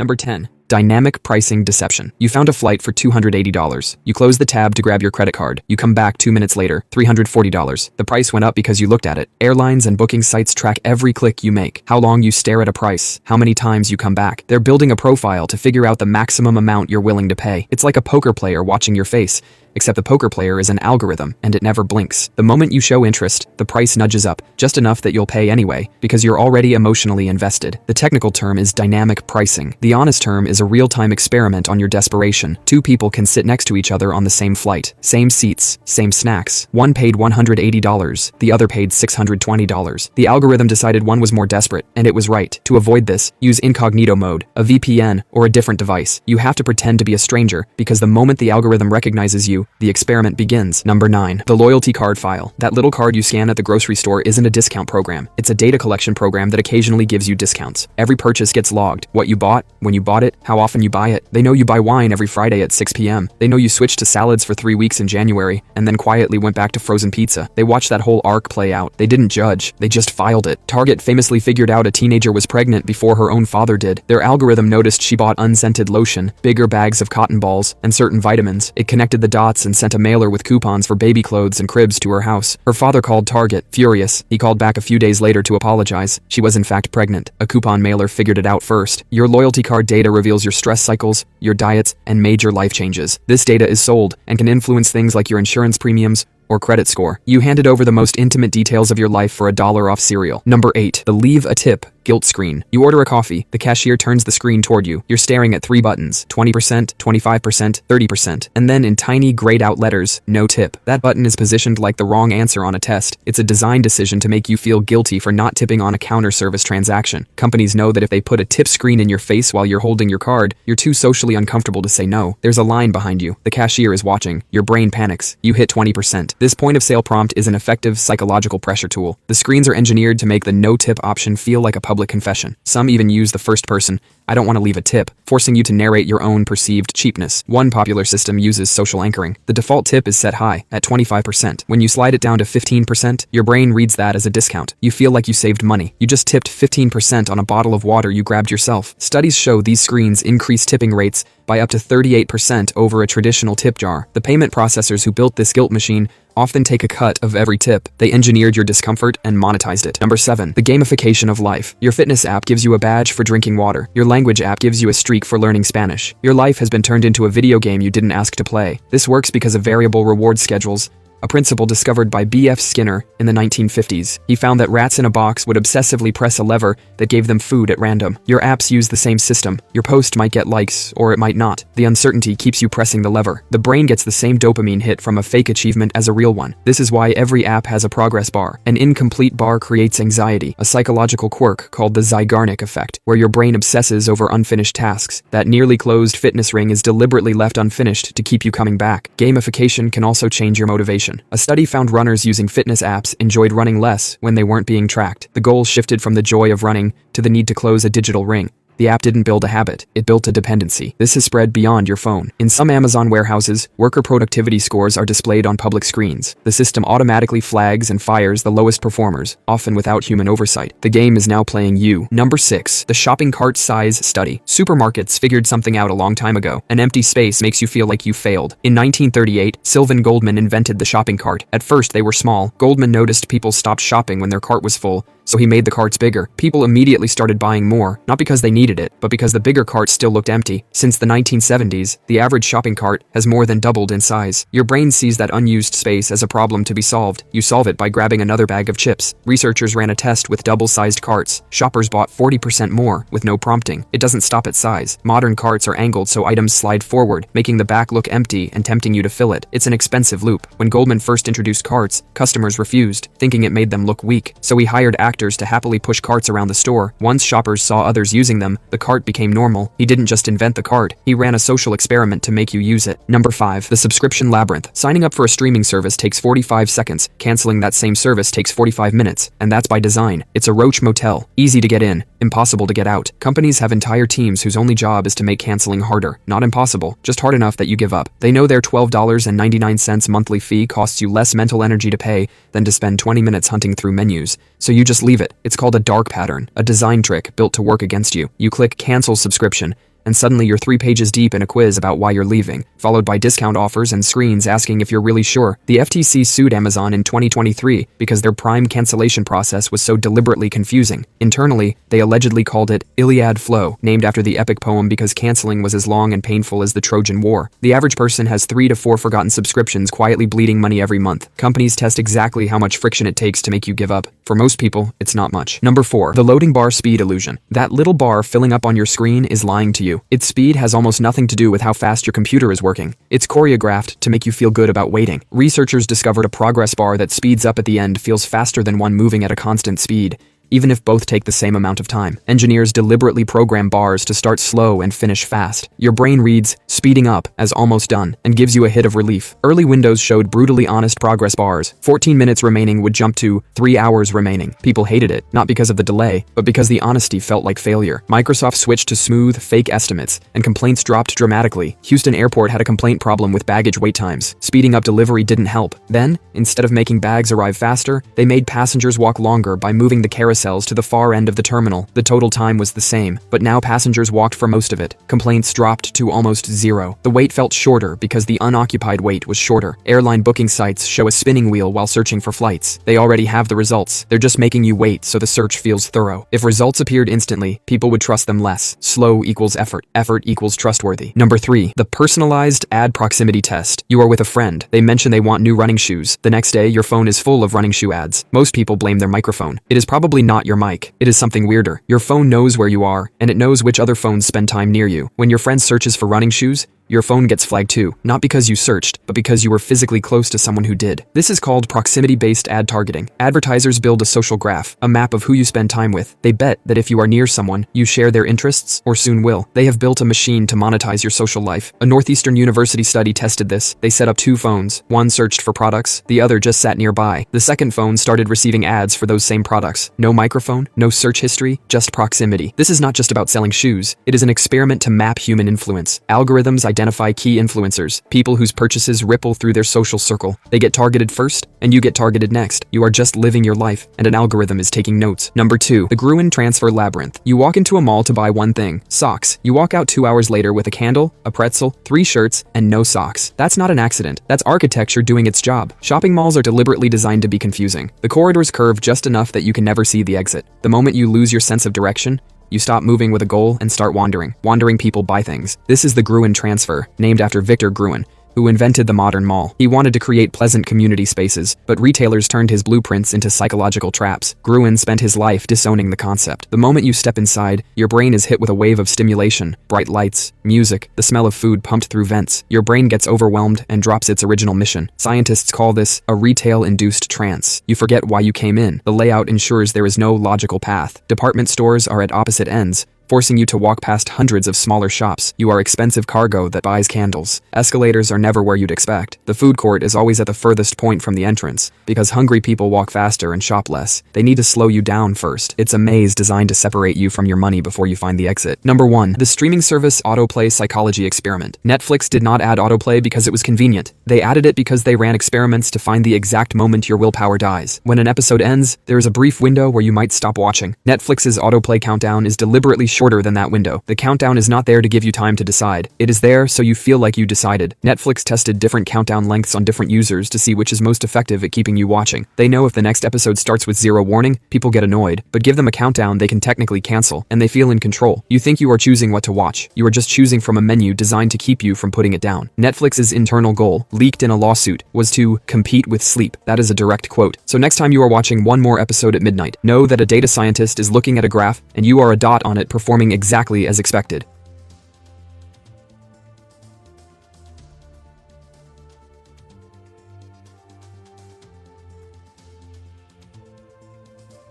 Number 10. Dynamic pricing deception. You found a flight for $280. You close the tab to grab your credit card. You come back 2 minutes later, $340. The price went up because you looked at it. Airlines and booking sites track every click you make, how long you stare at a price, how many times you come back. They're building a profile to figure out the maximum amount you're willing to pay. It's like a poker player watching your face, except the poker player is an algorithm and it never blinks. The moment you show interest, the price nudges up, just enough that you'll pay anyway, because you're already emotionally invested. The technical term is dynamic pricing. The honest term is a real-time experiment on your desperation. Two people can sit next to each other on the same flight, same seats, same snacks. One paid $180, the other paid $620. The algorithm decided one was more desperate, and it was right. To avoid this, use incognito mode, a VPN, or a different device. You have to pretend to be a stranger, because the moment the algorithm recognizes you, the experiment begins. Number 9. The loyalty card file. That little card you scan at the grocery store isn't a discount program. It's a data collection program that occasionally gives you discounts. Every purchase gets logged. What you bought, when you bought it, how often you buy it. They know you buy wine every Friday at 6 p.m. They know you switched to salads for 3 weeks in January, and then quietly went back to frozen pizza. They watched that whole arc play out. They didn't judge. They just filed it. Target famously figured out a teenager was pregnant before her own father did. Their algorithm noticed she bought unscented lotion, bigger bags of cotton balls, and certain vitamins. It connected the dots and sent a mailer with coupons for baby clothes and cribs to her house. Her father called Target, furious. He called back a few days later to apologize. She was in fact pregnant. A coupon mailer figured it out first. Your loyalty card data reveals your stress cycles, your diets, and major life changes. This data is sold and can influence things like your insurance premiums or credit score. You handed over the most intimate details of your life for $1 off cereal. Number 8. The leave a tip guilt screen. You order a coffee. The cashier turns the screen toward you. You're staring at 3 buttons, 20%, 25%, 30%, and then in tiny grayed out letters, no tip. That button is positioned like the wrong answer on a test. It's a design decision to make you feel guilty for not tipping on a counter service transaction. Companies know that if they put a tip screen in your face while you're holding your card, you're too socially uncomfortable to say no. There's a line behind you. The cashier is watching. Your brain panics. You hit 20%. This point of sale prompt is an effective psychological pressure tool. The screens are engineered to make the no tip option feel like a public confession. Some even use the first person, I don't want to leave a tip, forcing you to narrate your own perceived cheapness. One popular system uses social anchoring. The default tip is set high, at 25%. When you slide it down to 15%, your brain reads that as a discount. You feel like you saved money. You just tipped 15% on a bottle of water you grabbed yourself. Studies show these screens increase tipping rates by up to 38% over a traditional tip jar. The payment processors who built this guilt machine often take a cut of every tip. They engineered your discomfort and monetized it. Number 7. The gamification of life. Your fitness app gives you a badge for drinking water. Your language app gives you a streak for learning Spanish. Your life has been turned into a video game you didn't ask to play. This works because of variable reward schedules, a principle discovered by B.F. Skinner in the 1950s. He found that rats in a box would obsessively press a lever that gave them food at random. Your apps use the same system. Your post might get likes, or it might not. The uncertainty keeps you pressing the lever. The brain gets the same dopamine hit from a fake achievement as a real one. This is why every app has a progress bar. An incomplete bar creates anxiety, a psychological quirk called the Zeigarnik effect, where your brain obsesses over unfinished tasks. That nearly closed fitness ring is deliberately left unfinished to keep you coming back. Gamification can also change your motivation. A study found runners using fitness apps enjoyed running less when they weren't being tracked. The goal shifted from the joy of running to the need to close a digital ring. The app didn't build a habit, it built a dependency. This has spread beyond your phone. In some Amazon warehouses, worker productivity scores are displayed on public screens. The system automatically flags and fires the lowest performers, often without human oversight. The game is now playing you. Number 6. The shopping cart size study. Supermarkets figured something out a long time ago. An empty space makes you feel like you failed. In 1938, Sylvan Goldman invented the shopping cart. At first, they were small. Goldman noticed people stopped shopping when their cart was full, so he made the carts bigger. People immediately started buying more, not because they needed it, but because the bigger cart still looked empty. Since the 1970s, the average shopping cart has more than doubled in size. Your brain sees that unused space as a problem to be solved. You solve it by grabbing another bag of chips. Researchers ran a test with double-sized carts. Shoppers bought 40% more with no prompting. It doesn't stop at size. Modern carts are angled so items slide forward, making the back look empty and tempting you to fill it. It's an expensive loop. When Goldman first introduced carts, customers refused, thinking it made them look weak. So he hired actors to happily push carts around the store. Once shoppers saw others using them, the cart became normal. He didn't just invent the cart, he ran a social experiment to make you use it. Number 5. The subscription labyrinth. Signing up for a streaming service takes 45 seconds. Canceling that same service takes 45 minutes. And that's by design. It's a roach motel. Easy to get in, impossible to get out. Companies have entire teams whose only job is to make canceling harder. Not impossible, just hard enough that you give up. They know their $12.99 monthly fee costs you less mental energy to pay than to spend 20 minutes hunting through menus. So you just leave it. It's called a dark pattern, a design trick built to work against you. You click cancel subscription, and suddenly you're 3 pages deep in a quiz about why you're leaving, followed by discount offers and screens asking if you're really sure. The FTC sued Amazon in 2023 because their Prime cancellation process was so deliberately confusing. Internally, they allegedly called it Iliad Flow, named after the epic poem because canceling was as long and painful as the Trojan War. The average person has 3 to 4 forgotten subscriptions quietly bleeding money every month. Companies test exactly how much friction it takes to make you give up. For most people, it's not much. Number 4. The loading bar speed illusion. That little bar filling up on your screen is lying to you. Its speed has almost nothing to do with how fast your computer is working. It's choreographed to make you feel good about waiting. Researchers discovered a progress bar that speeds up at the end feels faster than one moving at a constant speed, even if both take the same amount of time. Engineers deliberately program bars to start slow and finish fast. Your brain reads speeding up as almost done and gives you a hit of relief. Early Windows showed brutally honest progress bars. 14 minutes remaining would jump to 3 hours remaining. People hated it, not because of the delay, but because the honesty felt like failure. Microsoft switched to smooth, fake estimates, and complaints dropped dramatically. Houston Airport had a complaint problem with baggage wait times. Speeding up delivery didn't help. Then, instead of making bags arrive faster, they made passengers walk longer by moving the carousel to the far end of the terminal. The total time was the same, but now passengers walked for most of it. Complaints dropped to almost zero. The wait felt shorter because the unoccupied wait was shorter. Airline booking sites show a spinning wheel while searching for flights. They already have the results. They're just making you wait so the search feels thorough. If results appeared instantly, people would trust them less. Slow equals effort. Effort equals trustworthy. Number 3. The personalized ad proximity test. You are with a friend. They mention they want new running shoes. The next day, your phone is full of running shoe ads. Most people blame their microphone. It is probably not your mic. It is something weirder. Your phone knows where you are, and it knows which other phones spend time near you. When your friend searches for running shoes, your phone gets flagged too, not because you searched, but because you were physically close to someone who did. This is called proximity-based ad targeting. Advertisers build a social graph, a map of who you spend time with. They bet that if you are near someone, you share their interests, or soon will. They have built a machine to monetize your social life. A Northeastern University study tested this. They set up 2 phones. One searched for products, the other just sat nearby. The second phone started receiving ads for those same products. No microphone, no search history, just proximity. This is not just about selling shoes. It is an experiment to map human influence. Algorithms identify key influencers, people whose purchases ripple through their social circle. They get targeted first, and you get targeted next. You are just living your life, and an algorithm is taking notes. Number 2. The Gruen Transfer Labyrinth. You walk into a mall to buy one thing, socks. You walk out 2 hours later with a candle, a pretzel, 3 shirts, and no socks. That's not an accident. That's architecture doing its job. Shopping malls are deliberately designed to be confusing. The corridors curve just enough that you can never see the exit. The moment you lose your sense of direction, you stop moving with a goal and start wandering. Wandering people buy things. This is the Gruen transfer, named after Victor Gruen, who invented the modern mall. He wanted to create pleasant community spaces, but retailers turned his blueprints into psychological traps. Gruen spent his life disowning the concept. The moment you step inside, your brain is hit with a wave of stimulation, bright lights, music, the smell of food pumped through vents. Your brain gets overwhelmed and drops its original mission. Scientists call this a retail-induced trance. You forget why you came in. The layout ensures there is no logical path. Department stores are at opposite ends, forcing you to walk past hundreds of smaller shops. You are expensive cargo that buys candles. Escalators are never where you'd expect. The food court is always at the furthest point from the entrance. Because hungry people walk faster and shop less, they need to slow you down first. It's a maze designed to separate you from your money before you find the exit. Number 1. The streaming service autoplay psychology experiment. Netflix did not add autoplay because it was convenient. They added it because they ran experiments to find the exact moment your willpower dies. When an episode ends, there is a brief window where you might stop watching. Netflix's autoplay countdown is deliberately shorter than that window. The countdown is not there to give you time to decide. It is there so you feel like you decided. Netflix tested different countdown lengths on different users to see which is most effective at keeping you watching. They know if the next episode starts with 0 warning, people get annoyed, but give them a countdown they can technically cancel, and they feel in control. You think you are choosing what to watch. You are just choosing from a menu designed to keep you from putting it down. Netflix's internal goal, leaked in a lawsuit, was to compete with sleep. That is a direct quote. So next time you are watching one more episode at midnight, know that a data scientist is looking at a graph, and you are a dot on it performing exactly as expected.